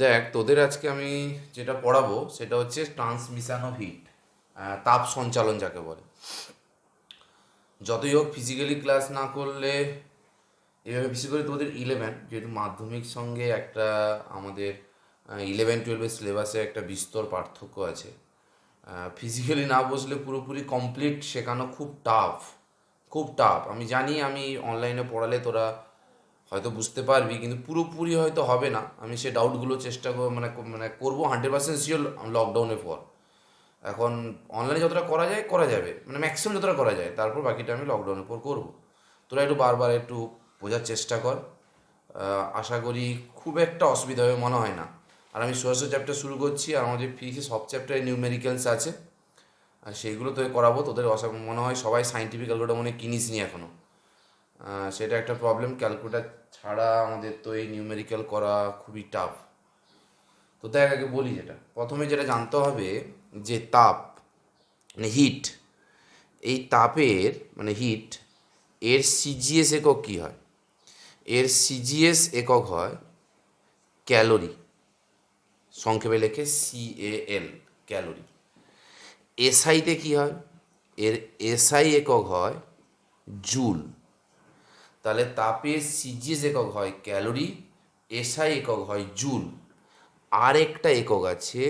দেখ তোদের আজকে আমি যেটা পড়াবো সেটা হচ্ছে ট্রান্সমিশন অফ হিট, তাপ সঞ্চালন যাকে বলে। যতই হোক ফিজিক্যালি ক্লাস না করলে এভাবে, বিশেষ করে তোদের ইলেভেন, যেহেতু মাধ্যমিক সঙ্গে একটা আমাদের 11-12 সিলেবাসে একটা বিস্তর পার্থক্য আছে। ফিজিক্যালি না বসলে পুরোপুরি কমপ্লিট শেখানো খুব টাফ, খুব টাফ। আমি জানি, আমি অনলাইনে পড়ালে তোরা হয়তো বুঝতে পারবি, কিন্তু পুরোপুরি হয়তো হবে না। আমি সে ডাউটগুলো চেষ্টা মানে করবো 100% শিওর লকডাউনের পর। এখন অনলাইনে যতটা করা যায় করা যাবে, মানে ম্যাক্সিমাম যতটা করা যায়, তারপর বাকিটা আমি লকডাউনের পর করবো। তোরা একটু বারবার একটু বোঝার চেষ্টা কর। আশা করি খুব একটা অসুবিধা হবে মনে হয় না। আর আমি সোর্সের চ্যাপ্টার শুরু করছি, আর আমাদের ফিজিক্সে সব চ্যাপ্টারে নিউমেরিক্যালস আছে, আর সেইগুলো তোকে করাবো। তোদের মনে হয় সবাই সাইন্টিফিক ক্যালকুলেটার মনে হয় কিনিসনি এখনও। সেটা একটা প্রবলেম, ক্যালকুলেটার ছাড়া আমাদের তো এই নিউমেরিক্যাল করা খুবই টাফ। তো দেখ, আগে বলি, প্রথমে যেটা জানতে হবে যে তাপ মানে হিট, এই তাপের মানে হিট, এর সিজিএস একক কী হয়? এর সিজিএস একক হয় ক্যালোরি, সংক্ষেপে লেখে CAL, ক্যালোরি। এসআইতে কী হয়? এর এসআই একক হয় জুল। তাহলে তাপের সিজিএস একক হয় ক্যালোরি, এসআই একক হয় জুল। আর একটা একক আছে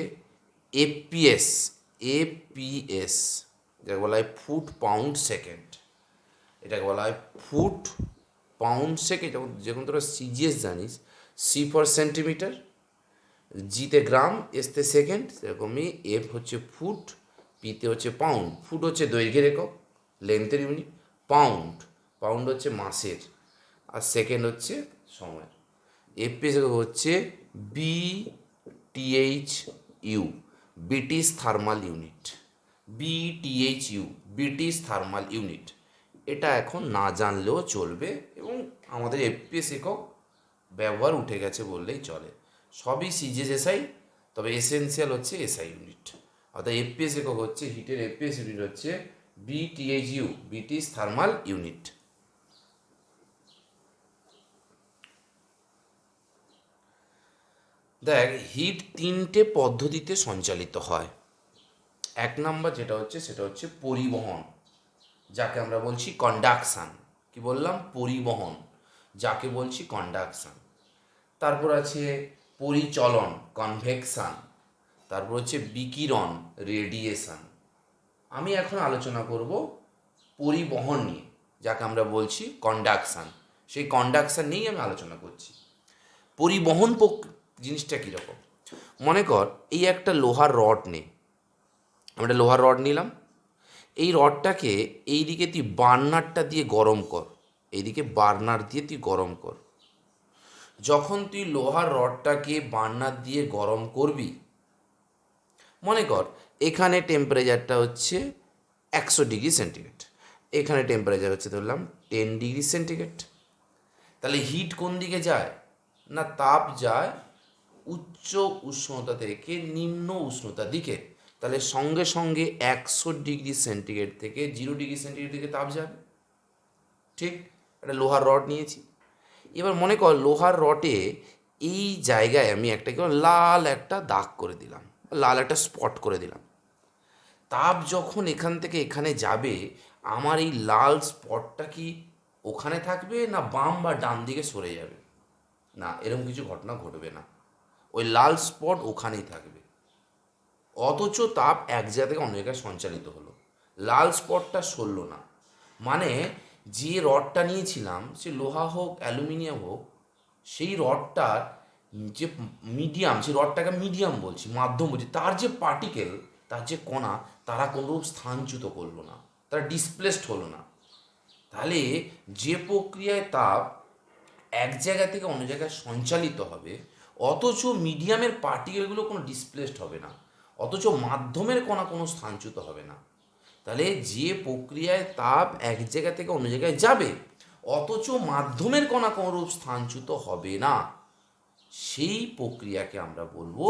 এপিএস, এপিএস, যাকে বলা হয় ফুট পাউন্ড সেকেন্ড। এটাকে বলা হয় ফুট পাউন্ড সেকেন্ড। যেমন তোরা সিজিএস জানিস, সি ফর সেন্টিমিটার, জিতে গ্রাম, এসতে সেকেন্ড, সেরকমই এফ হচ্ছে ফুট, পিতে হচ্ছে পাউন্ড। ফুট হচ্ছে দৈর্ঘ্যের একক, লেন্থের ইউনিট। পাউন্ড, পাউন্ড হচ্ছে মাসের, আর সেকেন্ড হচ্ছে সময়ের। এপিএস একক হচ্ছে BTHU, British thermal unit. BTHU, British thermal unit. এটা এখন না জানলেও চলবে, এবং আমাদের এপিএস একক ব্যবহার উঠে গেছে বললেই চলে। সবই সিজিএস এসআই, তবে এসেন্সিয়াল হচ্ছে এসআই ইউনিট। অর্থাৎ এপিএস একক হচ্ছে, হিটের এপিএস ইউনিট হচ্ছে BTHU, ব্রিটিশ থার্মাল ইউনিট। দেখ, হিট তিনটে পদ্ধতিতে সঞ্চালিত হয়। এক নাম্বার যেটা হচ্ছে সেটা হচ্ছে পরিবহন, যাকে আমরা বলছি কন্ডাকশান। কি বললাম? পরিবহন, যাকে বলছি কন্ডাকশান। তারপর আছে পরিচলন, কনভেকশান। তারপর হচ্ছে বিকিরণ, রেডিয়েশন। আমি এখন আলোচনা করব পরিবহন নিয়ে, যাকে আমরা বলছি কন্ডাকশান। সেই কন্ডাকশান নিয়েই আমি আলোচনা করছি। পরিবহন জিনিসটা কীরকম? মনে কর এই একটা লোহার রড নে, আমরা একটা লোহার রড নিলাম। এই রডটাকে এইদিকে তুই বার্নারটা দিয়ে গরম কর, এইদিকে বার্নার দিয়ে তুই গরম কর। যখন তুই লোহার রডটাকে বার্নার দিয়ে গরম করবি, মনে কর এখানে টেম্পারেচারটা হচ্ছে 100 ডিগ্রি সেন্টিগ্রেড, এখানে টেম্পারেচার হচ্ছে ধরলাম 10 ডিগ্রি সেন্টিগ্রেড। তাহলে হিট কোন দিকে যায়? না, তাপ যায় উচ্চ উষ্ণতা থেকে নিম্ন উষ্ণতার দিকে। তাহলে সঙ্গে সঙ্গে 100 ডিগ্রি সেন্টিগ্রেড থেকে 0 ডিগ্রি সেন্টিগ্রেড দিকে তাপ যাবে। ঠিক, একটা লোহার রড নিয়েছি। এবার মনে কর লোহার রডে এই জায়গায় আমি একটা কি লাল একটা দাগ করে দিলাম, লাল একটা স্পট করে দিলাম। তাপ যখন এখান থেকে এখানে যাবে, আমার এই লাল স্পটটা কি ওখানে থাকবে, না বাম বা ডান দিকে সরে যাবে? না, এরকম কিছু ঘটনা ঘটবে না, ওই লাল স্পট ওখানেই থাকবে। অথচ তাপ এক জায়গা থেকে অন্য জায়গায় সঞ্চালিত হলো, লাল স্পটটা সরল না। মানে যে রডটা নিয়েছিলাম, সে লোহা হোক অ্যালুমিনিয়াম হোক, সেই রডটার যে মিডিয়াম, সেই রডটাকে মিডিয়াম বলছি, মাধ্যম বলছি, তার যে পার্টিকেল, তার যে কণা, তারা কোনোরূপ স্থানচ্যুত করলো না, তারা ডিসপ্লেসড হলো না। তাহলে যে প্রক্রিয়ায় তাপ এক জায়গা থেকে অন্য জায়গায় সঞ্চালিত হবে, অথচ মিডিয়ামের পার্টিকেলগুলো কোনো ডিসপ্লেসড হবে না, অথচ মাধ্যমের কণা কোনো স্থানচ্যুত হবে না, তাহলে যে প্রক্রিয়ায় তাপ এক জায়গা থেকে অন্য জায়গায় যাবে, অথচ মাধ্যমের কণা কোনোরূপ স্থানচ্যুত হবে না, সেই প্রক্রিয়াকে আমরা বলবো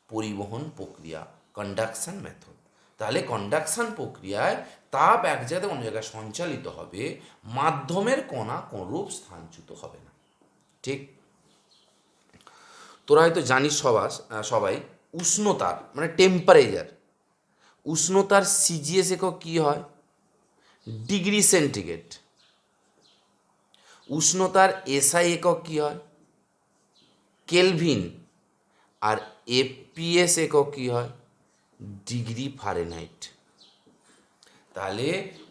পরিবহন প্রক্রিয়া, কন্ডাকশন মেথড। তাহলে কন্ডাকশন প্রক্রিয়ায় তাপ এক জায়গা থেকে অন্য জায়গায় সঞ্চালিত হবে, মাধ্যমের কণা কোনরূপ স্থানচ্যুত হবে না। ঠিক। তোরা হয়তো জানিস সবাই উষ্ণতার মানে টেম্পারেচার, উষ্ণতার সিজিএস একক কী হয়? Degree centigrade. উষ্ণতার এসআই একক কী হয়? কেলভিন। আর এপিএস একক কী হয়? Degree Fahrenheit. তাহলে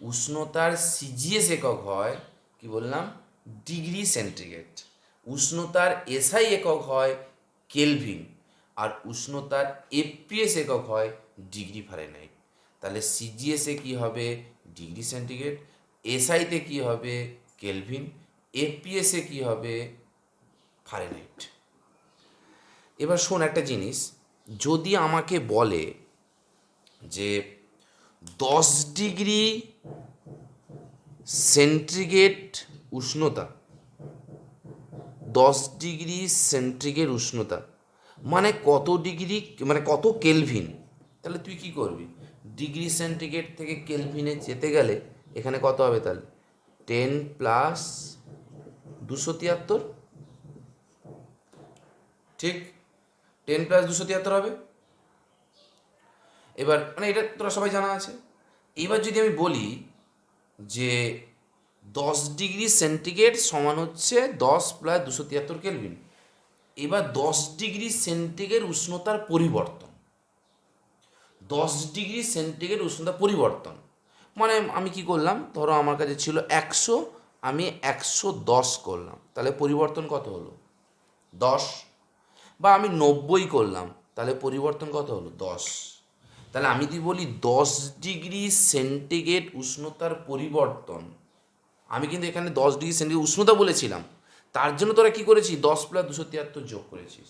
উষ্ণতার সিজিএস একক হয় কি বললাম? Degree centigrade. উষ্ণতার এসআই একক হয় কেলভিন, আর উষ্ণতার এপিএস একক হয় ডিগ্রি ফারেনহাইট। তাহলে সিজিএসে কি হবে? Degree centigrade. এসআইতে কি হবে? কেলভিন। এপিএসে কি হবে? ফারেনহাইট। এবার শোন একটা জিনিস, যদি আমাকে বলে যে 10 ডিগ্রি সেন্টিগ্রেড উষ্ণতা, 10 ডিগ্রি সেন্টিগ্রেড উষ্ণতা মানে কত ডিগ্রি, মানে কত কেলভিন, তাহলে তুই কি করবি? ডিগ্রি সেন্টিগ্রেড থেকে কেলভিনে যেতে গেলে এখানে কত হবে? তাহলে 10 প্লাস 273, ঠিক 10 প্লাস 273 হবে। এবার মানে এটা তোরা সবাই জানা আছে। এবার যদি আমি বলি যে 10 ডিগ্রি সেন্টিগ্রেড সমান হচ্ছে 10 প্লাস 273 কেলভিন, এবার 10 ডিগ্রি সেন্টিগ্রেড উষ্ণতার পরিবর্তন, 10 ডিগ্রি সেন্টিগ্রেড উষ্ণতা পরিবর্তন মানে আমি কি করলাম? ধরো আমার কাছে ছিল 100, আমি 110 করলাম, তাহলে পরিবর্তন কত হলো? 10। বা আমি 90 করলাম, তাহলে পরিবর্তন কত হলো? 10। তাহলে আমি যদি বলি 10 ডিগ্রি সেন্টিগ্রেড উষ্ণতার পরিবর্তন, আমি কিন্তু এখানে 10 ডিগ্রি সেন্টিগ্রেড উষ্ণতা বলেছিলাম, তার জন্য তোরা কী করেছিস? 10 প্লাস 273 যোগ করেছিস।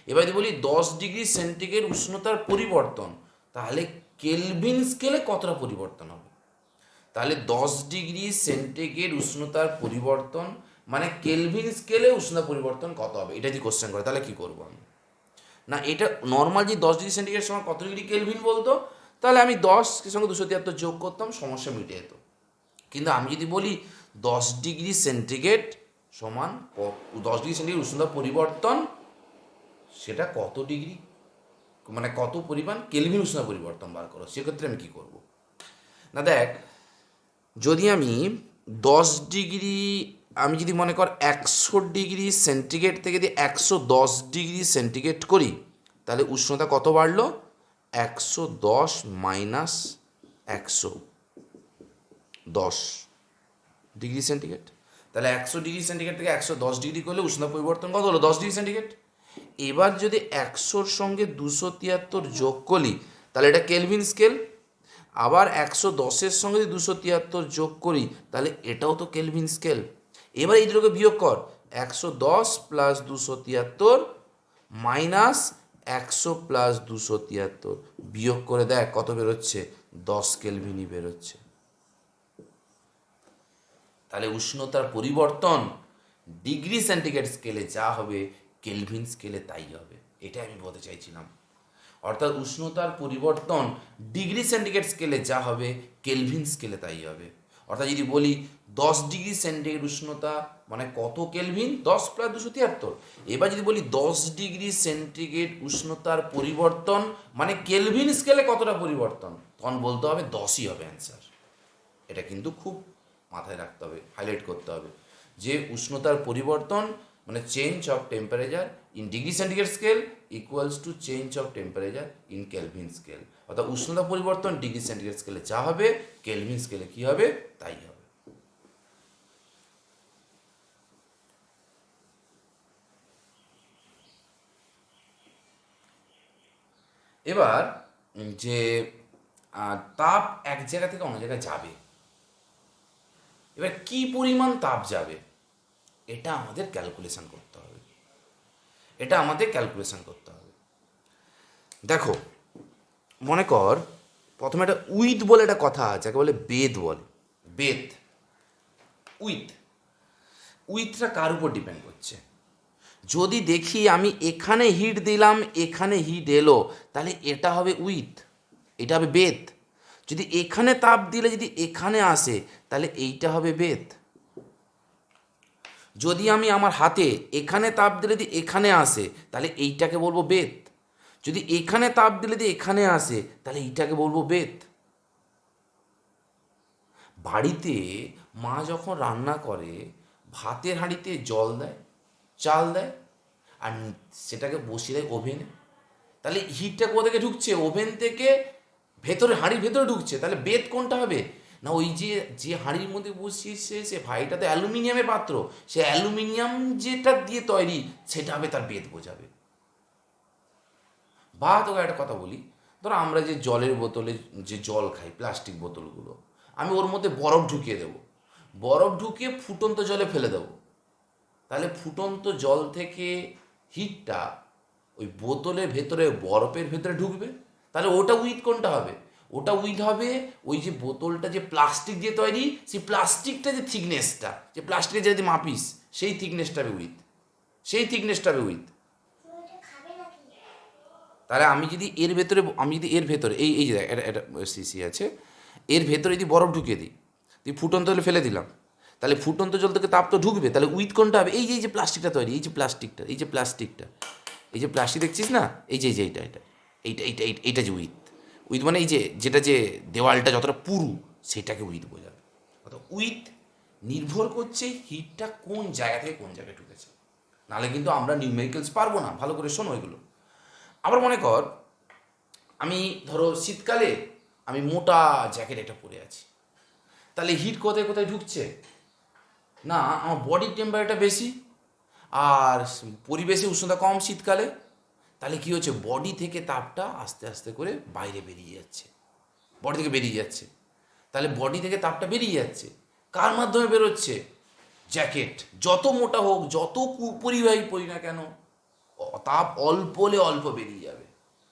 এবার যদি বলি 10 ডিগ্রি সেন্টিগ্রেড উষ্ণতার পরিবর্তন, তাহলে কেলভিন স্কেলে কতটা পরিবর্তন হবে? তাহলে 10 ডিগ্রি সেন্টিগ্রেড উষ্ণতার পরিবর্তন মানে কেলভিন স্কেলে উষ্ণতা পরিবর্তন কত হবে, এটা যদি কোশ্চেন করে তাহলে কী করবো আমি? না, এটা নর্মাল যে 10 ডিগ্রি সেন্টিগ্রেড সমান কত ডিগ্রি কেলভিন বলতো, তাহলে আমি 10 সঙ্গে 273 যোগ করতাম, সমস্যা মিটে যেত। কিন্তু আমি যদি বলি 10 ডিগ্রি সেন্টিগ্রেড সমান 10 ডিগ্রি সেন্টিগ্রেড উষ্ণতা পরিবর্তন, সেটা কত ডিগ্রি মানে কত পরিমাণ কেলভিন উষ্ণতা পরিবর্তন বার করো, সেক্ষেত্রে আমি কী করব? না দেখ, যদি আমি 10 ডিগ্রি, আমি যদি মনে কর 100 ডিগ্রি সেন্টিগ্রেড থেকে যদি 110 ডিগ্রি সেন্টিগ্রেড করি, তাহলে উষ্ণতা কত বাড়লো? 110 মাইনাস 110 ডিগ্রি সেন্টিগ্রেড। তাহলে 100 ডিগ্রি সেন্টিগ্রেড থেকে 110 ডিগ্রি করলে উষ্ণতা পরিবর্তন কত হলো? 10 ডিগ্রি সেন্টিগ্রেড। এবার যদি 100-র সঙ্গে 273 যোগ করি, তাহলে এটা কেলভিন স্কেল। আবার 110-এর সঙ্গে যদি 273 যোগ করি, তাহলে এটাও তো কেলভিন স্কেল। এবার এই দুটোকে বিয়োগ কর, 110 প্লাস 273 মাইনাস 100 প্লাস 273, বিয়োগ করে দেখ কত বেরোচ্ছে? 10 কেলভিনই বেরোচ্ছে। তাহলে উষ্ণতার পরিবর্তন ডিগ্রি সেন্টিগ্রেড স্কেলে যা হবে কেলভিন স্কেলে তাই হবে, এটা আমি বলতে চাইছিলাম। অর্থাৎ উষ্ণতার পরিবর্তন ডিগ্রি সেন্টিগ্রেড স্কেলে যা হবে কেলভিন স্কেলে তাই হবে। অর্থাৎ যদি বলি 10 ডিগ্রি সেন্টিগ্রেড উষ্ণতা মানে কত কেলভিন? 10 প্লাস 273। এবার যদি বলি 10 ডিগ্রি সেন্টিগ্রেড উষ্ণতার পরিবর্তন মানে কেলভিন স্কেলে কতটা পরিবর্তন, তখন বলতে হবে 10ই হবে অ্যান্সার। এটা কিন্তু খুব মাথায় রাখতে হবে, হাইলাইট করতে হবে যে উষ্ণতার পরিবর্তন মানে change of temperature in degree centigrade scale equals to change of temperature in Kelvin scale. অর্থাৎ উষ্ণতা পরিবর্তন ডিগ্রি সেন্টিগ্রেড স্কেলে যা হবে কেলভিন স্কেলে কী হবে তাই হবে। এবার যে তাপ এক জায়গা থেকে অন্য জায়গায় যাবে, এবার কি পরিমাণ তাপ যাবে এটা আমাদের ক্যালকুলেশন করতে হবে, এটা আমাদের ক্যালকুলেশন করতে হবে। দেখো মনে কর প্রথমে একটা উইথ বলে একটা কথা আছে, যাকে বলে বেদ বলে, বেদ। উইথটা কার উপর ডিপেন্ড করছে? যদি দেখি আমি এখানে হিট দিলাম, এখানে হিট এলো, তাহলে এটা হবে উইথ, এটা হবে বেদ। যদি এখানে তাপ দিলে যদি এখানে আসে, তাহলে এইটা হবে বেদ। যদি আমি আমার হাতে এখানে তাপ দিলে যদি এখানে আসে তাহলে এইটাকে বলবো বেত, যদি এখানে তাপ দিলে যদি এখানে আসে তাহলে এইটাকে বলবো বেত। বাড়িতে মা যখন রান্না করে ভাতের হাঁড়িতে জল দেয়, চাল দেয়, আর সেটাকে বসিয়ে দেয় ওভেনে, তাহলে হিটটা কোথা থেকে ঢুকছে? ওভেন থেকে ভেতরে, হাঁড়ির ভেতরে ঢুকছে। তাহলে বেত কোনটা হবে? না ওই যে যে হাঁড়ির মধ্যে বসিয়েছে সে ভাইটা তো অ্যালুমিনিয়ামের পাত্র, সে অ্যালুমিনিয়াম যেটা দিয়ে তৈরি সেটা হবে তার বেত বোঝাবে। বা তোকে একটা কথা বলি, ধরো আমরা যে জলের বোতলে যে জল খাই, প্লাস্টিক বোতলগুলো, আমি ওর মধ্যে বরফ ঢুকিয়ে দেবো, বরফ ঢুকিয়ে ফুটন্ত জলে ফেলে দেবো, তাহলে ফুটন্ত জল থেকে হিটটা ওই বোতলের ভেতরে বরফের ভেতরে ঢুকবে, তাহলে ওটা উইথ কোনটা হবে? ওটা উইথ হবে ওই যে বোতলটা যে প্লাস্টিক দিয়ে তৈরি, সেই প্লাস্টিকটা যে থিকনেসটা, যে প্লাস্টিকের যদি মাপিস সেই থিকনেসটা হবে উইথ, সেই থিকনেসটা হবে উইথ। তাহলে আমি যদি এর ভেতরে, আমি যদি এর ভেতরে এই এই যে এটা এটা সিসি আছে, এর ভেতরে যদি বরফ ঢুকিয়ে দিই, তুই ফুটন্ত জলে ফেলে দিলাম, তাহলে ফুটন্ত জল থেকে তাপ তো ঢুকবে, তাহলে উইথ কোনটা হবে? এই যে এই যে প্লাস্টিকটা তৈরি, এই যে প্লাস্টিকটা, এই যে প্লাস্টিকটা, এই যে প্লাস্টিক দেখছিস না, এই যে এইটা এইটা এইটা এইটা এইটা এইটা যে উইথ, উইথ মানে এই যে যেটা যে দেওয়ালটা যতটা পুরু সেটাকে উইথ বোঝাবে। অর্থাৎ উইথ নির্ভর করছে হিটটা কোন জায়গা থেকে কোন জায়গায় ঢুকেছে, নাহলে কিন্তু আমরা নিউমেরিক্যালস পারবো না। ভালো করে শোনো এগুলো। আবার মনে কর আমি ধরো শীতকালে আমি মোটা জ্যাকেট একটা পরে আছি, তাহলে হিট কোথায় কোথায় ঢুকছে? না আমার বডির টেম্পারেচারটা বেশি আর পরিবেশে উষ্ণতা কম শীতকালে, তাহলে কী হচ্ছে? বডি থেকে তাপটা আস্তে আস্তে করে বাইরে বেরিয়ে যাচ্ছে, বডি থেকে বেরিয়ে যাচ্ছে। তাহলে বডি থেকে তাপটা বেরিয়ে যাচ্ছে, কার মাধ্যমে বেরোচ্ছে? জ্যাকেট যত মোটা হোক, যত কুপরিবাহী পরি না কেন, তাপ অল্প হলে অল্প বেরিয়ে যাবে।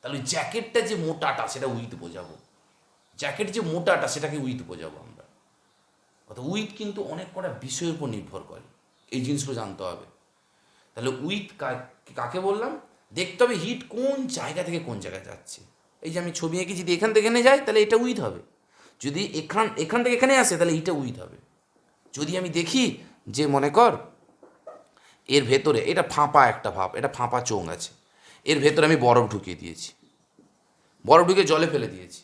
তাহলে জ্যাকেটটা যে মোটাটা সেটা উইথ বোঝাবো, জ্যাকেট যে মোটাটা সেটাকে উইথ বোঝাবো আমরা। অর্থাৎ উইথ কিন্তু অনেক কটা বিষয়ের উপর নির্ভর করে, এই জিনিসগুলো জানতে হবে। তাহলে উইথ কাকে বললাম? দেখতে হবে হিট কোন জায়গা থেকে কোন জায়গায় যাচ্ছে। এই যে আমি ছবি এঁকে যদি এখান থেকে এখানে যায় তাহলে এটা উইথ হবে, যদি এখান থেকে এখানে আসে তাহলে এইটা উইথ হবে। যদি আমি দেখি যে মনে কর এর ভেতরে এটা ফাঁপা একটা ভাব, এটা ফাঁপা চোঙ আছে, এর ভেতরে আমি বরফ ঢুকিয়ে দিয়েছি, বরফ ঢুকিয়ে জলে ফেলে দিয়েছি,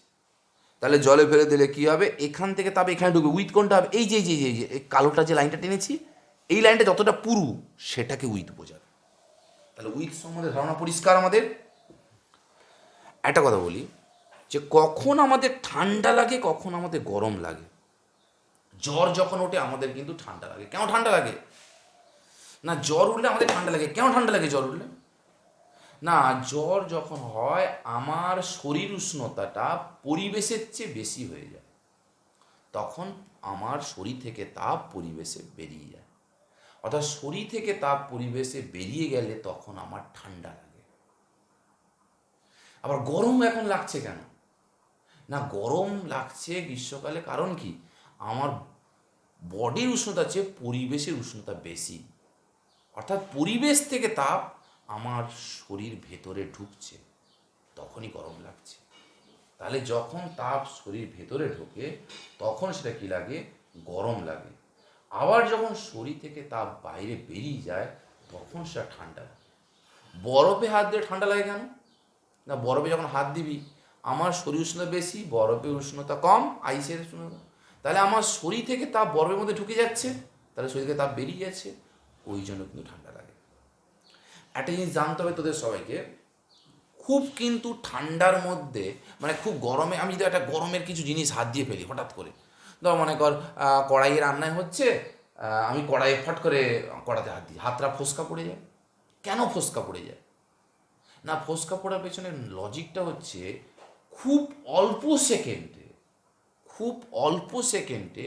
তাহলে জলে ফেলে দিলে কী হবে? এখান থেকে তবে এখানে ঢুকবে, উইথ কোনটা হবে? এই যে এই যে এই যে এই কালোটা যে লাইনটা টেনেছি, এই লাইনটা যতটা পুরু সেটাকে উইথ বোঝাবে। তাহলে উইথ সম্বন্ধে ধারণা পরিষ্কার আমাদের। একটা কথা বলি, যে কখন আমাদের ঠান্ডা লাগে কখন আমাদের গরম লাগে। জ্বর যখন ওঠে আমাদের কিন্তু ঠান্ডা লাগে। কেন ঠান্ডা লাগে? না জ্বর উঠলে আমাদের ঠান্ডা লাগে। কেন ঠান্ডা লাগে জ্বর উঠলে? না জ্বর যখন হয় আমার শরীর উষ্ণতাটা পরিবেশের চেয়ে বেশি হয়ে যায়, তখন আমার শরীর থেকে তাপ পরিবেশে বেরিয়ে যায়। অর্থাৎ শরীর থেকে তাপ পরিবেশে বেরিয়ে গেলে তখন আমার ঠান্ডা লাগে। আবার গরম এখন লাগছে কেন? না গরম লাগছে গ্রীষ্মকালে কারণ কি? আমার বডির উষ্ণতার চেয়ে পরিবেশের উষ্ণতা বেশি, অর্থাৎ পরিবেশ থেকে তাপ আমার শরীর ভেতরে ঢুকছে, তখনই গরম লাগছে। তাহলে যখন তাপ শরীর ভেতরে ঢোকে তখন সেটা কী লাগে? গরম লাগে। আবার যখন শরীর থেকে তাপ বাইরে বেরিয়ে যায় তখন সেটা ঠান্ডা লাগে। বরফে হাত দিয়ে ঠান্ডা লাগে কেন? না বরফে যখন হাত দিবি আমার শরীর উষ্ণতা বেশি, বরফের উষ্ণতা কম, আইসের উষ্ণতা, তাহলে আমার শরীর থেকে তাপ বরফের মধ্যে ঢুকে যাচ্ছে, তাহলে শরীর থেকে তাপ বেরিয়ে যাচ্ছে, ওই জন্য কিন্তু ঠান্ডা লাগে। একটা জিনিস জানতে হবে তোদের সবাইকে, খুব কিন্তু ঠান্ডার মধ্যে মানে খুব গরমে আমি যদি একটা গরমের কিছু জিনিস হাত দিয়ে ফেলি হঠাৎ করে, ধর মনে কর কড়াইয়ে রান্নায় হচ্ছে, আমি কড়াইয়ে ফট করে কড়াতে হাত দিই, হাতটা ফোসকা পড়ে যায়। কেন ফোসকা পড়ে যায়? না ফোসকা পড়ার পেছনে লজিকটা হচ্ছে খুব অল্প সেকেন্ডে, খুব অল্প সেকেন্ডে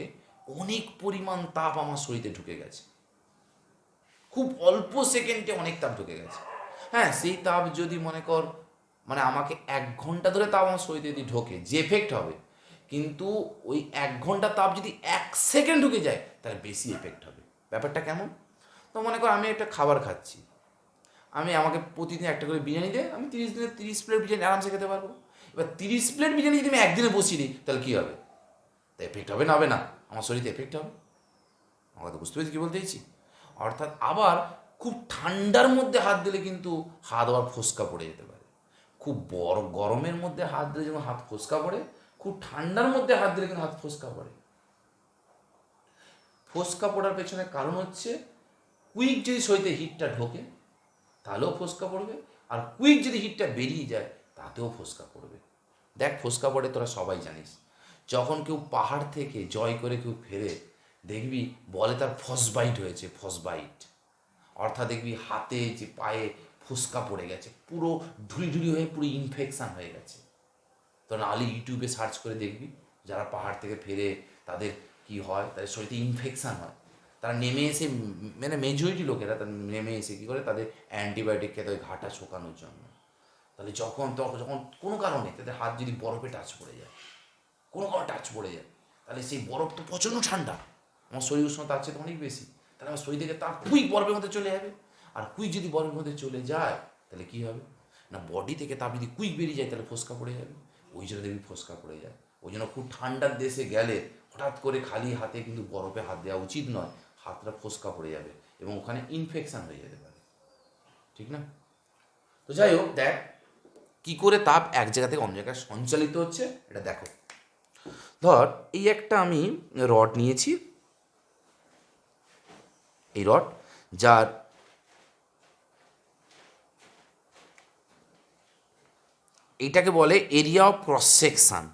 অনেক পরিমাণ তাপ আমার শরীরে ঢুকে গেছে, খুব অল্প সেকেন্ডে অনেক তাপ ঢুকে গেছে। হ্যাঁ সেই তাপ যদি মনে কর মানে আমাকে 1 ঘন্টা ধরে তাপ আমার শরীরে যদি ঢোকে যে এফেক্ট হবে, কিন্তু ওই 1 ঘন্টা তাপ যদি 1 সেকেন্ড ঢুকে যায় তাহলে বেশি এফেক্ট হবে। ব্যাপারটা কেমন? তো মনে কর আমি একটা খাবার খাচ্ছি, আমি আমাকে প্রতিদিন একটা করে বিরিয়ানি দেয়, আমি 30 দিনে 30 প্লেট বিরিয়ানি আরামসে খেতে পারবো। এবার 30 প্লেট বিরিয়ানি যদি আমি একদিনে বসিয়ে দিই তাহলে কী হবে? তা এফেক্ট হবে না হবে না? আমার শরীরে এফেক্ট হবে। আমার কথা বুঝতে পেরেছি কী বলতে চাইছি? অর্থাৎ আবার খুব ঠান্ডার মধ্যে হাত দিলে কিন্তু হাত আবার ফোসকা পড়ে যেতে পারে। খুব বড় গরমের মধ্যে হাত দিলে যেমন হাত ফোসকা পড়ে, খুব ঠান্ডার মধ্যে হাত দিলে কিন্তু হাত ফোসকা পড়ে। ফোসকা পড়ার পেছনে কারণ হচ্ছে কুইক যদি শরীরে হিটটা ঢোকে তাহলেও ফোসকা পড়বে, আর কুইক যদি হিটটা বেরিয়ে যায় তাতেও ফোসকা পড়বে। দেখ ফোসকা পড়ে তোরা সবাই জানিস, যখন কেউ পাহাড় থেকে জয় করে কেউ ফেরে দেখবি বলে তার ফসবাইট হয়েছে, ফসবাইট অর্থাৎ দেখবি হাতে যে পায়ে ফোসকা পড়ে গেছে, পুরো ঢুলি ঢুলি হয়ে পুরো ইনফেকশান হয়ে গেছে। তো নাহলে ইউটিউবে সার্চ করে দেখবি যারা পাহাড় থেকে ফেরে তাদের কি হয়, তাদের শরীরে ইনফেকশান হয়, তারা নেমে এসে মানে মেজরিটি লোকেরা তারা নেমে এসে কী করে তাদের অ্যান্টিবায়োটিক খেতে হয় ঘাটা শোকানোর জন্য। তাহলে যখন কোনো কারণে তাদের হাত যদি বরফে টাচ পড়ে যায়, কোনো টাচ পড়ে যায়, তাহলে সেই বরফ তো প্রচণ্ড ঠান্ডা, আমার শরীর উষ্ণতা আছে তো অনেক বেশি, তাহলে আমার শরীর থেকে তাপ কুইক বরফের মধ্যে চলে যাবে। আর কুইক যদি বরফের মধ্যে চলে যায় তাহলে কী হবে না, বডি থেকে তাপ যদি কুইক বেরিয়ে যায় তাহলে ফোসকা পড়ে যাবে। ওই জন্য দেখবি ফোসকা পড়ে যায়। ওই জন্য খুব ঠান্ডার দেশে গেলে হঠাৎ করে খালি হাতে কিন্তু বরফে হাত দেওয়া উচিত নয়, হাতটা ফোসকা পড়ে যাবে এবং ওখানে ইনফেকশান হয়ে যেতে পারে, ঠিক না? তো যাই হোক, দেখ কী করে তাপ এক জায়গা থেকে অন্য জায়গায় সঞ্চালিত হচ্ছে এটা দেখো। ধর এই একটা আমি রড নিয়েছি, এই রড যার এইটাকে বলে এরিয়া অফ ক্রস সেকশন,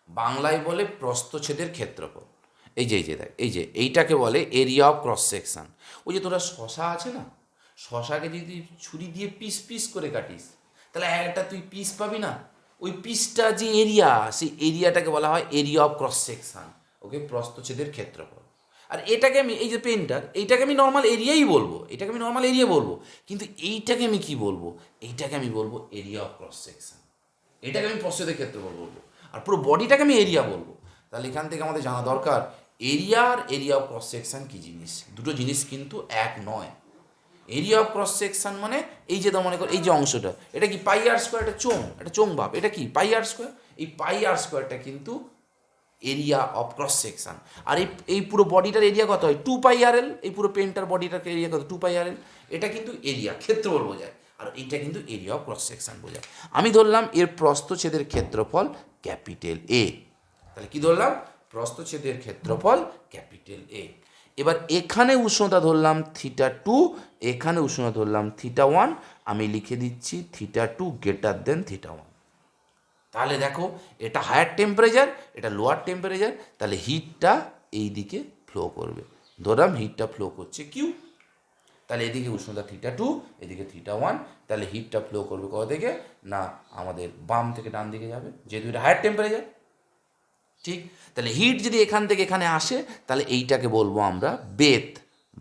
বাংলায় বলে প্রস্থচ্ছেদের ক্ষেত্রফল। দেখ এইটাকে বলে এরিয়া অফ ক্রস সেকশন। ওই যে তোরা শশা আছে না, শশাকে যদি ছুরি দিয়ে পিস পিস করে কাটিস তাহলে একটা তুই পিস পাবি না, ওই পিসটা যে এরিয়া, সেই এরিয়াটাকে বলা হয় এরিয়া অফ ক্রস সেকশন, ওকে প্রস্থচ্ছেদের ক্ষেত্রফল। আর এটাকে আমি এই যে পেনটার এইটাকে আমি নর্মাল এরিয়াই বলবো, এটাকে আমি নর্মাল এরিয়া বলবো, কিন্তু এইটাকে আমি কি বলবো, এইটাকে আমি বলবো এরিয়া অফ ক্রস সেকশন, এটাকে আমি প্রস্থচ্ছেদের ক্ষেত্রফল বলবো, আর পুরো বডিটাকে আমি এরিয়া বলবো। তাহলে এখান থেকে আমাদের জানা দরকার এরিয়া আর এরিয়া অফ ক্রস সেকশন কী জিনিস, দুটো জিনিস কিন্তু এক নয়। এরিয়া অফ ক্রস সেকশন মানে এই যে মনে কর এই যে অংশটা, এটা কি পাই আর স্কোয়ার, এটা চোং ভাব, এটা কি পাই আর স্কোয়ার, এই পাই আর স্কোয়ারটা কিন্তু এরিয়া অফ ক্রস সেকশন। আর এই পুরো বডিটার এরিয়া কত হয় 2πr_l, এই পুরো পেনটার বডিটার এরিয়া কত 2πr_l, এটা কিন্তু এরিয়া ক্ষেত্রফল বোঝায়, আর এইটা কিন্তু এরিয়া অফ ক্রস সেকশন বোঝায়। আমি ধরলাম এর প্রস্থচ্ছেদের ক্ষেত্রফল ক্যাপিটাল এ, তাহলে কি ধরলাম প্রস্থচ্ছেদের ক্ষেত্রফল ক্যাপিটাল এ। এবার এখানে উষ্ণতা ধরলাম θ2, এখানে উষ্ণতা ধরলাম θ1, আমি লিখে দিচ্ছি θ2 গ্রেটার দেন θ1। তাহলে দেখো এটা হায়ার টেম্পারেচার, এটা লোয়ার টেম্পারেচার, তাহলে হিটটা এই দিকে ফ্লো করবে। ধরলাম হিটটা ফ্লো করছে কিউ, তাহলে এদিকে উষ্ণতা θ2, এদিকে θ1, তাহলে হিটটা ফ্লো করবে কোথা থেকে না আমাদের বাম থেকে ডান দিকে যাবে, যেহেতু এটা হায়ার টেম্পারেচার, ঠিক? তাহলে হিট যদি এখান থেকে এখানে আসে তাহলে এইটাকে বলবো আমরা বেথ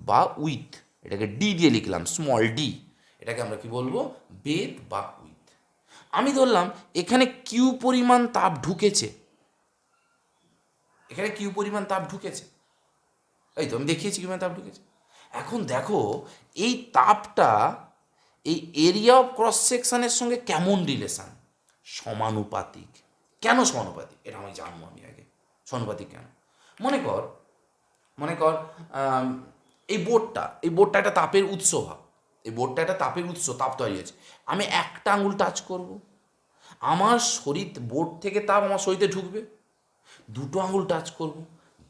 বা উইথ, এটাকে ডি দিয়ে লিখলাম স্মল ডি, এটাকে আমরা কি বলবো বেথ বা উইথ। আমি ধরলাম এখানে কিউ পরিমাণ তাপ ঢুকেছে, এখানে কিউ পরিমাণ তাপ ঢুকেছে, এই তো আমি দেখিয়েছি কি পরিমাণ তাপ ঢুকেছে। এখন দেখো এই তাপটা এই এরিয়া অফ ক্রস সেকশনের সঙ্গে কেমন রিলেশন, সমানুপাতিক। কেন সমানুপাতিক এটা আমি জানবো, আমি আগে সমানুপাতিক কেন। মনে কর এই বোর্ডটা একটা তাপের উৎস ভাব, এই বোর্ডটা একটা তাপের উৎস, তাপ তৈরি হয়েছে, আমি একটা আঙুল টাচ করব, আমার শরীর বোর্ড থেকে তাপ আমার শরীরে ঢুকবে। দুটো আঙুল টাচ করব,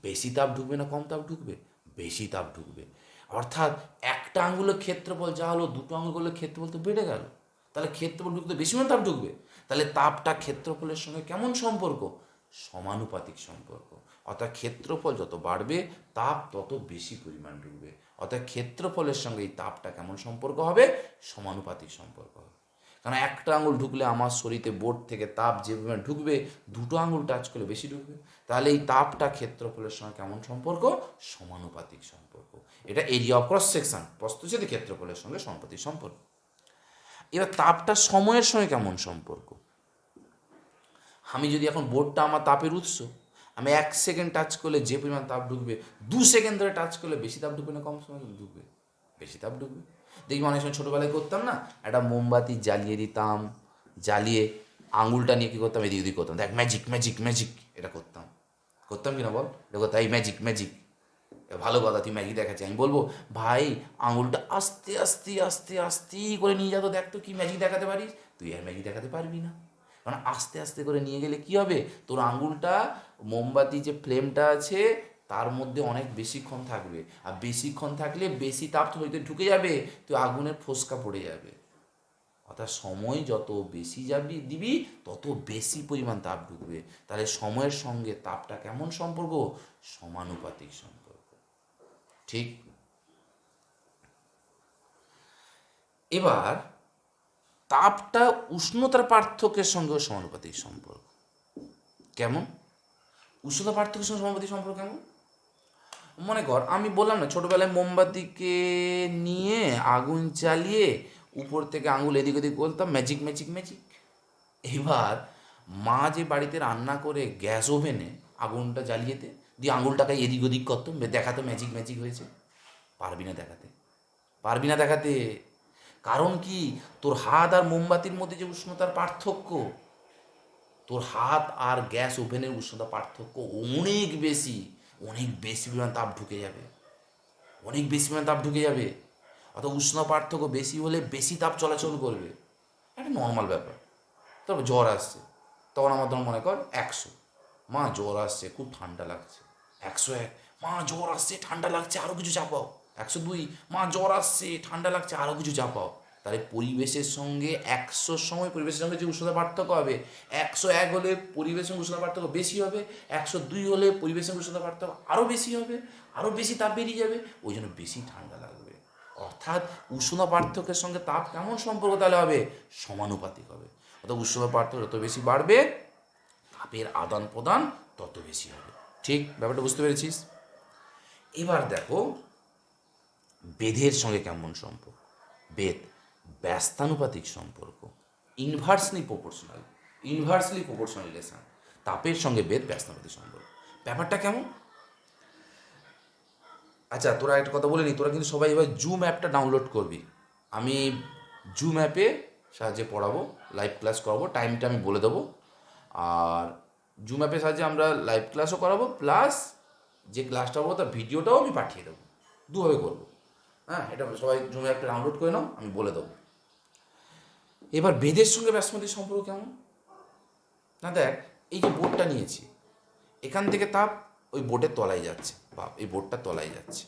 বেশি তাপ ঢুকবে না কম তাপ ঢুকবে, বেশি তাপ ঢুকবে। অর্থাৎ একটা আঙুলের ক্ষেত্রফল যা হলো দুটো আঙুলের ক্ষেত্রফল তো বেড়ে গেল, তাহলে ক্ষেত্রফল ঢুকতে বেশি পরিমাণ তাপ ঢুকবে, তাহলে তাপটা ক্ষেত্রফলের সঙ্গে কেমন সম্পর্ক, সমানুপাতিক সম্পর্ক। অর্থাৎ ক্ষেত্রফল যত বাড়বে তাপ তত বেশি পরিমাণ ঢুকবে, অর্থাৎ ক্ষেত্রফলের সঙ্গে এই তাপটা কেমন সম্পর্ক হবে, সমানুপাতিক সম্পর্ক হবে। কারণ একটা আঙুল ঢুকলে আমার শরীরে বোর্ড থেকে তাপ যে পরিমাণ ঢুকবে, দুটো আঙুল টাচ করলে বেশি ঢুকবে, তাহলে এই তাপটা ক্ষেত্রফলের সঙ্গে কেমন সম্পর্ক, সমানুপাতিক সম্পর্ক। এটা এরিয়া অফ ক্রস সেকশন, প্রস্থচ্ছেদের ক্ষেত্রফলের সঙ্গে সমানুপাতিক সম্পর্ক। এবার তাপটা সময়ের সঙ্গে কেমন সম্পর্ক, আমি যদি এখন বোর্ডটা আমার তাপের উৎস, আমি 1 সেকেন্ড টাচ করলে যে পরিমাণ তাপ ঢুকবে 2 সেকেন্ড ধরে টাচ করলে বেশি তাপ ঢুকবে না কম সময় ঢুকবে, বেশি তাপ ঢুকবে। দেখবি অনেক সময় ছোটোবেলায় করতাম না, একটা মোমবাতি জ্বালিয়ে দিতাম, জ্বালিয়ে আঙুলটা নিয়ে কী করতাম এদিক ওদিক করতাম, দেখ ম্যাজিক ম্যাজিক ম্যাজিক, এটা করতাম কি না বল, এটা করতাম এই ম্যাজিক ম্যাজিক, ভালো কথা, তুই ম্যাজিক দেখাচ্ছি। আমি বলবো ভাই আঙুলটা আস্তে আস্তে আস্তে আস্তে করে নিয়ে যা তো, দেখ তো কি ম্যাজিক দেখাতে পারিস। তুই আর ম্যাজিক দেখাতে পারবি না, কারণ আস্তে আস্তে করে নিয়ে গেলে কি হবে, তোর আঙুলটা মোমবাতি যে ফ্লেমটা আছে তার মধ্যে অনেক বেশিক্ষণ থাকবে, আর বেশিক্ষণ থাকলে বেশি তাপ তোর হইতে ঢুকে যাবে, তুই আগুনের ফোসকা পড়ে যাবে। অর্থাৎ সময় যত বেশি দিবি তত বেশি পরিমাণ তাপ ঢুকবে। তাহলে সময়ের সঙ্গে তাপটা কেমন সম্পর্ক, সমানুপাতিক সম্পর্ক। ঠিক। এবার তাপটা উষ্ণতার পার্থক্যের সঙ্গেও সমানুপাতিক সম্পর্ক। কেমন উষ্ণতা পার্থক্যের সঙ্গে সমানুপাতিক সম্পর্ক কেমন? মনে কর আমি বললাম না ছোটোবেলায় মোমবাতিকে নিয়ে আগুন জ্বালিয়ে উপর থেকে আঙুল এদিক ওদিক বলতাম ম্যাজিক ম্যাজিক ম্যাজিক। এবার মা যে বাড়িতে রান্না করে গ্যাস ওভেনে আগুনটা জ্বালিয়েতে দিয়ে আঙুলটাকে এদিক ওদিক করতো, দেখাতো ম্যাজিক ম্যাজিক হয়েছে। পারবি না দেখাতে, পারবি না দেখাতে। কারণ কি, তোর হাত আর মোমবাতির মধ্যে যে উষ্ণতার পার্থক্য, তোর হাত আর গ্যাস ওভেনের উষ্ণতা পার্থক্য অনেক বেশি, অনেক বেশি পরিমাণ তাপ ঢুকে যাবে, অনেক বেশি পরিমাণ তাপ ঢুকে যাবে। অর্থাৎ উষ্ণ পার্থক্য বেশি হলে বেশি তাপ চলাচল করবে, একটা নর্মাল ব্যাপার। তারপর জ্বর আসছে, তখন আমার ধর মনে কর 100, মা জ্বর আসছে খুব ঠান্ডা লাগছে। 101, মা জ্বর আসছে ঠান্ডা লাগছে আরও কিছু চাপাও। 102, মা জ্বর আসছে ঠান্ডা লাগছে আরও কিছু চাপাও। তাহলে পরিবেশের সঙ্গে 100 সময় পরিবেশের সঙ্গে যে উষ্ণতা পার্থক্য হবে, 101 হলে পরিবেশের সঙ্গে উষ্ণতা পার্থক্য বেশি হবে, 102 হলে পরিবেশের সঙ্গে উষ্ণতা পার্থক্য আরও বেশি হবে, আরও বেশি তাপ বেরিয়ে যাবে, ওই জন্য বেশি ঠান্ডা লাগবে। অর্থাৎ উষ্ণতা পার্থক্যের সঙ্গে তাপ কেমন সম্পর্ক তাহলে হবে, সমানুপাতিক হবে। অর্থাৎ উষ্ণতা পার্থক্য যত বেশি বাড়বে তাপের আদান প্রদান তত বেশি হবে। ঠিক ব্যাপারটা বুঝতে পেরেছিস? এবার দেখো বেধের সঙ্গে কেমন সম্পর্ক। বেদ ব্যস্তানুপাতিক সম্পর্ক, inversely proportional, inversely proportional relation. তাপের সঙ্গে বেদ ব্যস্তানুপাতিক সম্পর্ক। ব্যাপারটা কেমন? আচ্ছা তোরা একটা কথা বলে নি, তোরা কিন্তু সবাই এবার জুম অ্যাপটা ডাউনলোড করবি। আমি জুম অ্যাপে সাহায্যে পড়াবো, লাইভ ক্লাস করাবো, টাইমটা আমি বলে দেবো। আর জুম অ্যাপের সাহায্যে আমরা লাইভ ক্লাসও করাবো, প্লাস যে ক্লাসটা হবো তার ভিডিওটাও আমি পাঠিয়ে দেবো, দুভাবে করবো। হ্যাঁ, এটা সবাই জুম অ্যাপটা ডাউনলোড করে নাও, আমি বলে দেবো। এবার বেদের সঙ্গে ব্যাসমতির সম্পর্ক কেমন না, দেখ এই যে বোর্ডটা নিয়েছি, এখান থেকে তাপ ওই বোর্ডের তলায় যাচ্ছে, বা এই বোর্ডটা তলায় যাচ্ছে,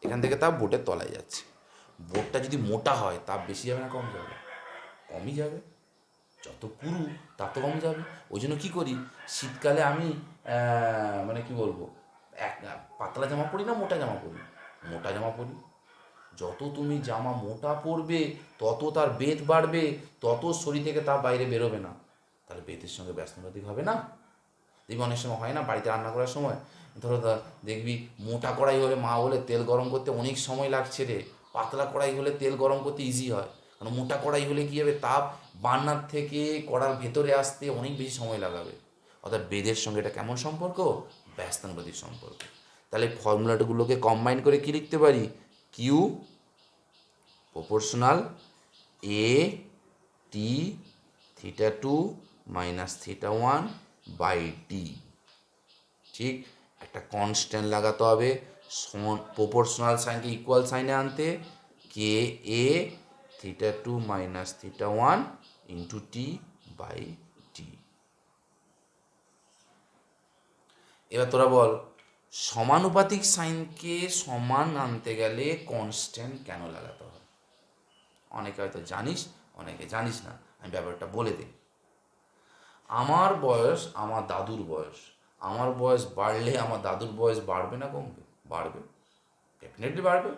এখান থেকে তাপ বোর্ডের তলায় যাচ্ছে। বোর্ডটা যদি মোটা হয় তাপ বেশি যাবে না কম যাবে? কমই যাবে। যত পুরু তত কম যাবে। ওই জন্য কী করি, শীতকালে আমি মানে কি বলবো, এক পাতলা জামা পরি না মোটা জামা পরি? মোটা জামা পরি। যত তুমি জামা মোটা পরবে তত তার বেধ বাড়বে, তত শরীর থেকে তাপ বাইরে বেরোবে না। তাহলে বেতের সঙ্গে ব্যস্তানুপাতিক হবে না? দেখবি অনেক সময় হয় না বাড়িতে রান্না করার সময়, ধরো দেখবি মোটা কড়াই হলে মা বলে তেল গরম করতে অনেক সময় লাগছে রে, পাতলা কড়াই হলে তেল গরম করতে ইজি হয়। কারণ মোটা কড়াই হলে কী হবে, তাপ বার্নার থেকে কড়ার ভেতরে আসতে অনেক বেশি সময় লাগাবে। অর্থাৎ বেদের সঙ্গে এটা কেমন সম্পর্ক, ব্যস্তানুপাতিক সম্পর্ক। তাহলে ফর্মুলাগুলোকে কম্বাইন করে কী লিখতে পারি, Q proportional A T θ2 minus θ1 by D. ঠিক, একটা কনস্ট্যান্ট লাগাতে হবে, প্রপোর্শনাল সাইনকে ইকুয়াল সাইনে আনতে, K A θ2 minus θ1 into T by D. এবার তোরা বল সমানুপাতিক সাইনকে সমান আনতে গেলে কনস্ট্যান্ট কেন লাগাতে হবে? অনেকে হয়তো জানিস, অনেকে জানিস না, আমি ব্যাপারটা বলে দিই। আমার বয়স আমার দাদুর বয়স, আমার বয়স বাড়লে আমার দাদুর বয়স বাড়বে না কমবে? বাড়বে, ডেফিনেটলি বাড়বে।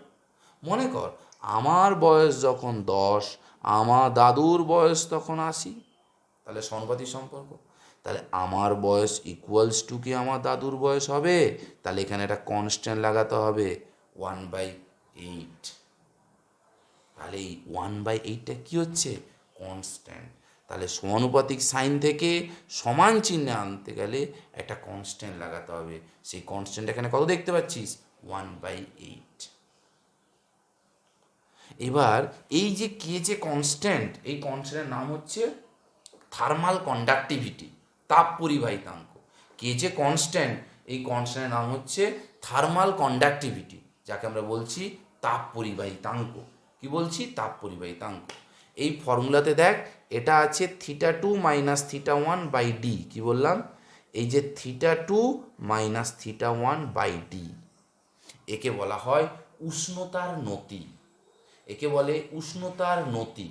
মনে কর আমার বয়স যখন 10, আমার দাদুর বয়স তখন 80, তাহলে সমানুপাতিক সম্পর্ক। তাহলে আমার বয়স ইকুয়ালস টু কি আমার দাদুর বয়স হবে? তাহলে এখানে একটা কনস্ট্যান্ট লাগাতে হবে 1/8। তাহলে এই 1/8টা কী হচ্ছে, কনস্ট্যান্ট। তাহলে সমানুপাতিক সাইন থেকে সমান চিহ্নে আনতে গেলে একটা কনস্ট্যান্ট লাগাতে হবে। সেই কনস্ট্যান্ট এখানে কত দেখতে পাচ্ছিস, 1/8। এবার এই যে কে যে কনস্ট্যান্ট, এই কনস্ট্যান্টের নাম হচ্ছে থার্মাল কন্ডাক্টিভিটি, তাপ পরিবাহিতাঙ্ক। কে যে কনস্ট্যান্ট, এই কনস্ট্যান্টের নাম হচ্ছে থার্মাল কন্ডাক্টিভিটি, যাকে আমরা বলছি তাপ পরিবাহিতাঙ্ক। কি বলছি? তাপ পরিবাহিতাঙ্ক। এই ফর্মুলাতে দেখ, এটা আছে θ2 - θ1 বাই ডি। কি বললাম? এই যে θ2 - θ1 বাই ডি, একে বলা হয় উষ্ণতার নতি। একে বলে উষ্ণতার নতি,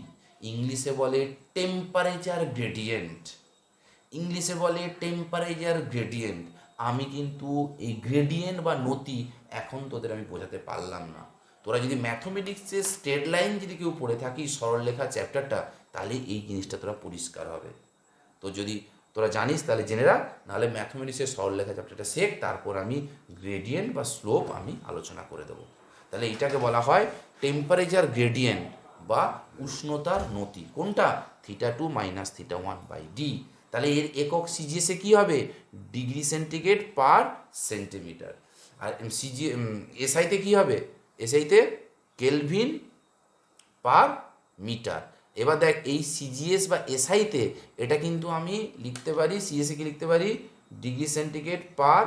ইংলিশে বলে টেম্পারেচার গ্রেডিয়েন্ট। ইংলিশে বলে টেম্পারেচার গ্রেডিয়েন্ট। আমি কিন্তু এই গ্রেডিয়েন্ট বা নতি এখন তোদের আমি বোঝাতে পারলাম না। তোরা যদি ম্যাথমেটিক্সের স্ট্রেট লাইন যদি কেউ পড়ে থাকিস, সরলরেখা চ্যাপ্টারটা, তাহলে এই জিনিসটা তোরা পরিষ্কার হবে। তো যদি তোরা জানিস তাহলে জেনে রাখ, নাহলে ম্যাথমেটিক্সের সরলরেখা চ্যাপ্টারটা শেখ, তারপর আমি গ্রেডিয়েন্ট বা স্লোপ আমি আলোচনা করে দেবো। তাহলে এটাকে বলা হয় টেম্পারেচার গ্রেডিয়েন্ট বা উষ্ণতার নতি। কোনটা? θ2 - θ1 বাই ডি। তাহলে এর একক সিজিএসে কী হবে? Degree centigrade per centimetre. আর এসআইতে কী হবে? এসআইতে কেলভিন পার মিটার। এবার দেখ, এই সিজিএস বা এসআইতে এটা কিন্তু আমি লিখতে পারি, সিএসে কি লিখতে পারি? Degree centigrade per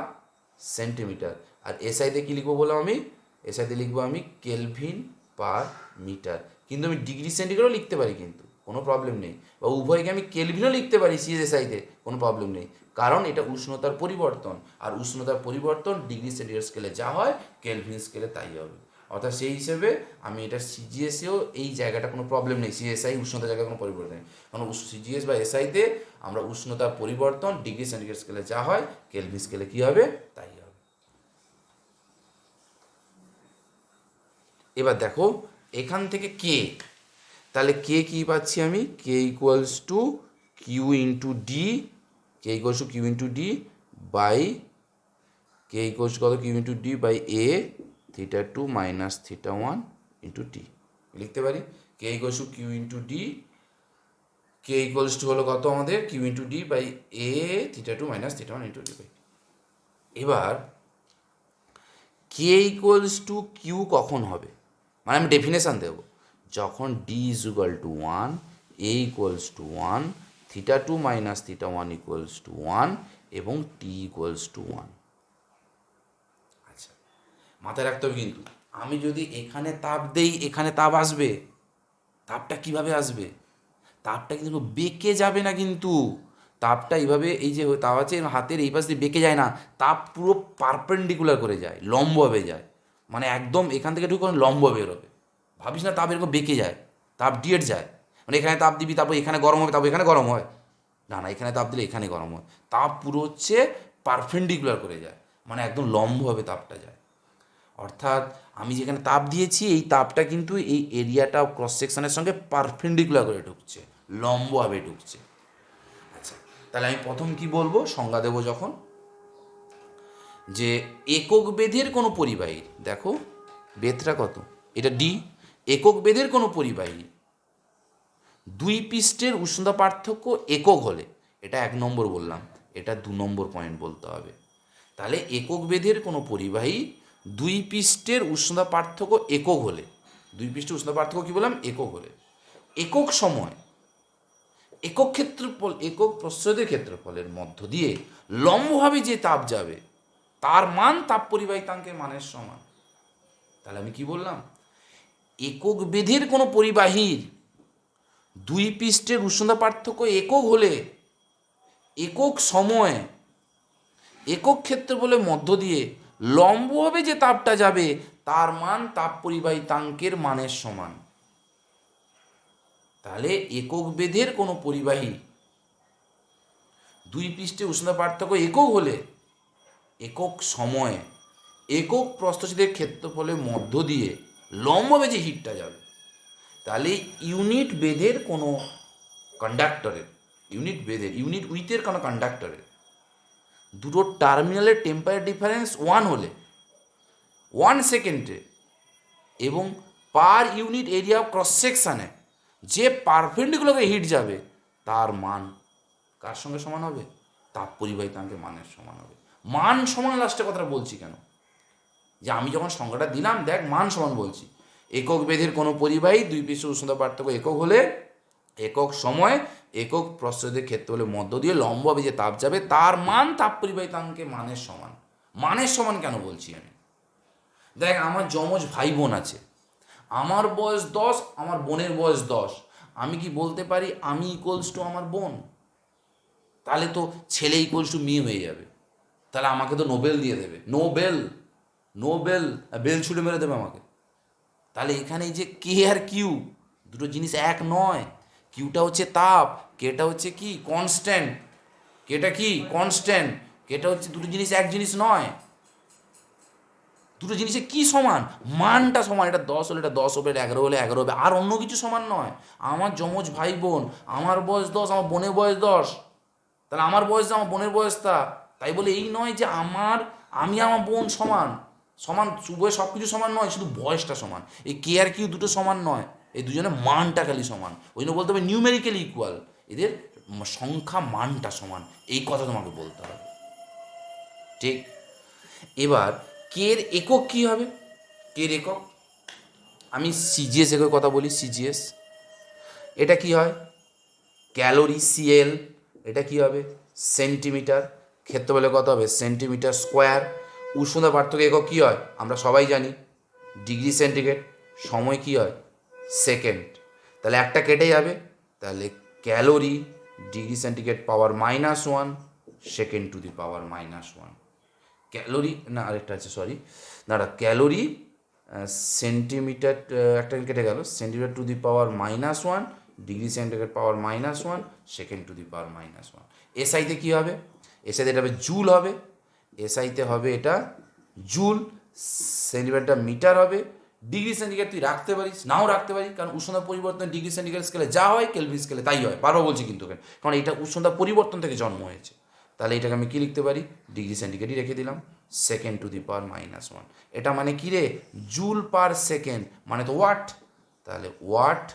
centimetre. আর এসআইতে কি লিখবো বললাম আমি? এসআইতে লিখবো আমি কেলভিন পার মিটার। কিন্তু আমি ডিগ্রি সেন্টিগ্রেডও লিখতে পারি, কিন্তু কোনো প্রবলেম নেই। বা উভয়কে আমি কেলভিনও লিখতে পারি সিএসআইতে, কোনো প্রবলেম নেই, কারণ এটা উষ্ণতার পরিবর্তন। আর উষ্ণতার পরিবর্তন ডিগ্রি সেন্টিগ্রেড স্কেলে যা হয়, কেলভিন স্কেলে তাই হবে। অর্থাৎ সেই হিসেবে আমি এটা সিজিএসেও এই জায়গাটা কোনো প্রবলেম নেই, সিএসআই উষ্ণতার জায়গায় কোনো পরিবর্তন নেই, কারণ সিজিএস বা এসআইতে আমরা উষ্ণতার পরিবর্তন ডিগ্রি সেন্টিগ্রেড স্কেলে যা হয়, কেলভিন স্কেলে কী হবে, তাই হবে। এবার দেখো এখান থেকে কে, তাহলে কে কী পাচ্ছি আমি? K equals to Q into D, K equals to Q into D by, K equals কত? Q into D by A θ2 - θ1 into T লিখতে পারি। K equals to Q into D, K equals to হলো কত আমাদের? Q into D by A θ2 - θ1 into D by. এবার K equals to Q কখন হবে? মানে আমি ডেফিনেশান দেব, যখন D is equal to 1, A equals to 1, θ2 - θ1 equals to 1 এবং টি ইকুয়ালস টু 1। আচ্ছা, মাথায় রাখতে হবে কিন্তু, আমি যদি এখানে তাপ দেই, এখানে তাপ আসবে। তাপটা কিভাবে আসবে? তাপটা কিন্তু বেঁকে যাবে না, কিন্তু তাপটা এইভাবে, এই যে তাপ আছে হাতের এই পাশ দিয়ে বেঁকে যায় না, তাপ পুরো পারপেন্ডিকুলার করে যায়, লম্বভাবে যায়। মানে একদম এখান থেকে ঢুকে লম্ব বেরোবে। ভাবিস না তাপ এরকম বেঁকে যায়, তাপ ডিরেক্ট যায়। মানে এখানে তাপ দিবি, তারপর এখানে গরম হবে, তারপর এখানে গরম হয় না, না, এখানে তাপ দিলে এখানে গরম হয়। তাপ পুরো হচ্ছে পারপেন্ডিকুলার করে যায়, মানে একদম লম্বভাবে তাপটা যায়। অর্থাৎ আমি যেখানে তাপ দিয়েছি, এই তাপটা কিন্তু এই এরিয়াটা ক্রস সেকশনের সঙ্গে পারপেন্ডিকুলার করে ঢুকছে, লম্বভাবে ঢুকছে। আচ্ছা, তাহলে আমি প্রথম কি বলবো, সংজ্ঞা দেবো যখন, যে একক বেধের কোনো পরিবাহীর, দেখো বেধটা কত, এটা ডি, একক বেধের কোনো পরিবাহী দুই পৃষ্ঠের উষ্ণতা পার্থক্য একক হলে, এটা 1 নম্বর বললাম, এটা 2 নম্বর পয়েন্ট বলতে হবে। তাহলে একক বেধের কোনো পরিবাহী দুই পৃষ্ঠের উষ্ণতা পার্থক্য একক হলে, দুই পৃষ্ঠের উষ্ণতা পার্থক্য কী বললাম? একক হলে, একক সময়, একক ক্ষেত্রফল, একক প্রস্থচ্ছেদের ক্ষেত্রফলের মধ্য দিয়ে লম্বভাবে যে তাপ যাবে, তার মান তাপ পরিবাহিতাঙ্কের মানের সমান। তাহলে আমি কি বললাম? একক বেধের কোনো পরিবাহীর দুই পৃষ্ঠের উষ্ণতা পার্থক্য একক হলে, একক সময়, একক ক্ষেত্রফলের মধ্য দিয়ে লম্বভাবে যে তাপটা যাবে, তার মান তাপ পরিবাহিতাঙ্কের মানের সমান। তাহলে একক বেধের কোনো পরিবাহী দুই পৃষ্ঠে উষ্ণতা পার্থক্য একক হলে, একক সময়ে, একক প্রস্থচ্ছেদের ক্ষেত্রফলের মধ্য দিয়ে লম্বভাবে যে হিটটা যাবে, তাহলে ইউনিট বেধের কোনো কন্ডাক্টরের, ইউনিট বেধের, ইউনিট উইথের কোনো কন্ডাক্টরের দুটো টার্মিনালের টেম্পারেচার ডিফারেন্স 1 হলে 1 সেকেন্ডে, এবং per unit area of cross সেকশানে যে পারপেন্ডিকুলার হিট যাবে, তার মান কার সঙ্গে সমান হবে? তাপ পরিবাহিতাঙ্কের মানের সমান হবে। মান সমান লাস্টে কথাটা বলছি কেন? যে আমি যখন সংজ্ঞাটা দিলাম, দেখ মান সমান বলছি, একক বেধের কোনো পরিবাহী দুই পৃষ্ঠের উষ্ণতা পার্থক্য একক হলে, একক সময়, একক প্রস্থচ্ছেদের ক্ষেত্রফলের মধ্য দিয়ে লম্বভাবে যে তাপ যাবে, তার মান তাপ পরিবাহিতাঙ্কের মানের সমান। মানের সমান কেন বলছি আমি? দেখ, আমার যমজ ভাই বোন আছে, আমার বয়স 10, আমার বোনের বয়স 10, আমি কি বলতে পারি আমি ইকুয়ালস টু আমার বোন? তাহলে তো ছেলে ইকুয়ালস টু মেয়ে হয়ে যাবে, তাহলে আমাকে তো নোবেল দিয়ে দেবে, নোবেল, নোবেল, বেল ছুটে মেরে দেবে আমাকে। তাহলে এখানে এই যে কে আর কিউ, দুটো জিনিস এক নয়। কিউটা হচ্ছে তাপ, কেটা হচ্ছে কি কনস্ট্যান্ট, কেটা কি কনস্ট্যান্ট, কেটা হচ্ছে, দুটো জিনিস এক জিনিস নয়। দুটো জিনিসে কি সমান? মানটা সমান। এটা 10 হলে এটা 10 হবে, এটা 11 হলে 11 হবে, আর অন্য কিছু সমান নয়। আমার যমজ ভাই বোন, আমার বয়স 10, আমার বোনের বয়স 10, তাহলে আমার বয়স যা আমার বোনের বয়স তা। তাই বলে এই নয় যে আমি আমার বোন সমান, সমান উভয় সব কিছু সমান নয়, শুধু বয়সটা সমান। এই কে আর কিউ দুটো সমান নয়, এই দুজনের মানটা খালি সমান। ওই জন্য বলতে হবে নিউমেরিক্যালি ইকুয়াল, এদের সংখ্যা মানটা সমান, এই কথা তোমাকে বলতে হবে। ঠিক। এবার কের একক কী হবে? কের একক, আমি সিজিএস একক কথা বলি। সিজিএস এটা কি হয়? ক্যালোরি, সিএল, এটা কি হবে? সেন্টিমিটার। ক্ষেত্রফলে কত হবে? Centimetre square. উষ্ণতা পার্থক্য একক কী হয়? আমরা সবাই জানি, ডিগ্রি সেন্টিগ্রেড। সময় কী হয়? সেকেন্ড। তাহলে একটা কেটে যাবে, তাহলে calorie degree centigrade power -1, second to the power -1। Calorie না, আরেকটা আছে, সরি, দাঁড়া, ক্যালোরি সেন্টিমিটার, একটা কেটে গেল, centimetre to the power -1, degree centigrade power -1, second to the power -1। এসআইতে কী হবে? এসআইতে এটা হবে জুল হবে, এসআইতে হবে এটা জুল, সেন্টিমিটারটা মিটার হবে। ডিগ্রি সেন্টিগ্রেড তুই রাখতে পারিস, নাও রাখতে পারিস, কারণ উষ্ণতা পরিবর্তন ডিগ্রি সেন্টিগ্রেড স্কেলে যা হয় কেলভিন স্কেলে তাই হয়, বারবার বলছি কিন্তু, কারণ এটা উষ্ণতা পরিবর্তন থেকে জন্ম হয়েছে। তাহলে এটাকে আমি কী লিখতে পারি? ডিগ্রি সেন্টিগ্রেডই রেখে দিলাম, সেকেন্ড টু দি পাওয়ার -1। এটা মানে কী রে? জুল পার সেকেন্ড, মানে তো ওয়াট। তাহলে watt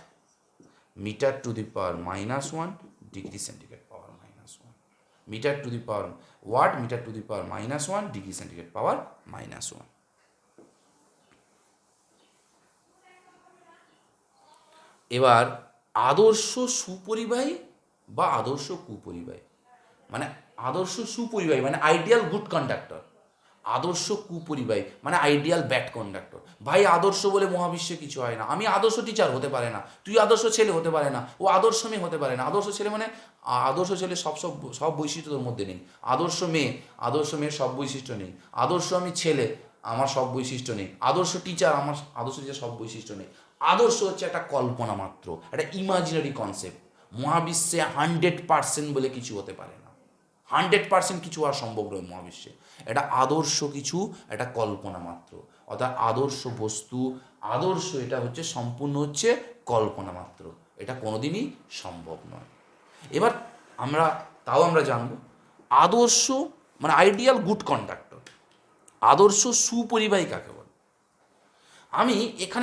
metre to the power -1, degree centigrade power -1, metre to the power watt, metre to the power -1, degree centigrade power -1। এবার আদর্শ সুপরিবাহী বা আদর্শ কুপরিবাহী, মানে আদর্শ সুপরিবাহী মানে আইডিয়াল গুড কন্ডাক্টর, আদর্শ কুপরিবাহী মানে আইডিয়াল ব্যাড কন্ডাক্টর। ভাই আদর্শ বলে মহাবিশ্বে কিছু হয় না। আমি আদর্শ টিচার হতে পারে না, তুই আদর্শ ছেলে হতে পারে না, ও আদর্শ মেয়ে হতে পারে না। আদর্শ ছেলে মানে আদর্শ ছেলে সব সব সব বৈশিষ্ট্য তোর মধ্যে নেই। আদর্শ মেয়ের সব বৈশিষ্ট্য নেই। আদর্শ আমি ছেলে, আমার সব বৈশিষ্ট্য নেই। আদর্শ টিচার, আমার আদর্শ টিচার সব বৈশিষ্ট্য নেই। আদর্শ হচ্ছে একটা কল্পনা মাত্র, একটা ইমাজিনারি কনসেপ্ট। মহাবিশ্বে 100% বলে কিছু হতে পারে না, 100% কিছু হওয়া সম্ভব নয় মহাবিশ্বে। এটা আদর্শ কিছু, একটা কল্পনা মাত্র, অর্থাৎ আদর্শ বস্তু, আদর্শ এটা হচ্ছে সম্পূর্ণ হচ্ছে কল্পনা মাত্র, এটা কোনোদিনই সম্ভব নয়। এবার আমরা জানব আদর্শ মানে আইডিয়াল গুড কন্ডাক্টর, আদর্শ সুপরিবাহী কাকে বলে। আমি এখানে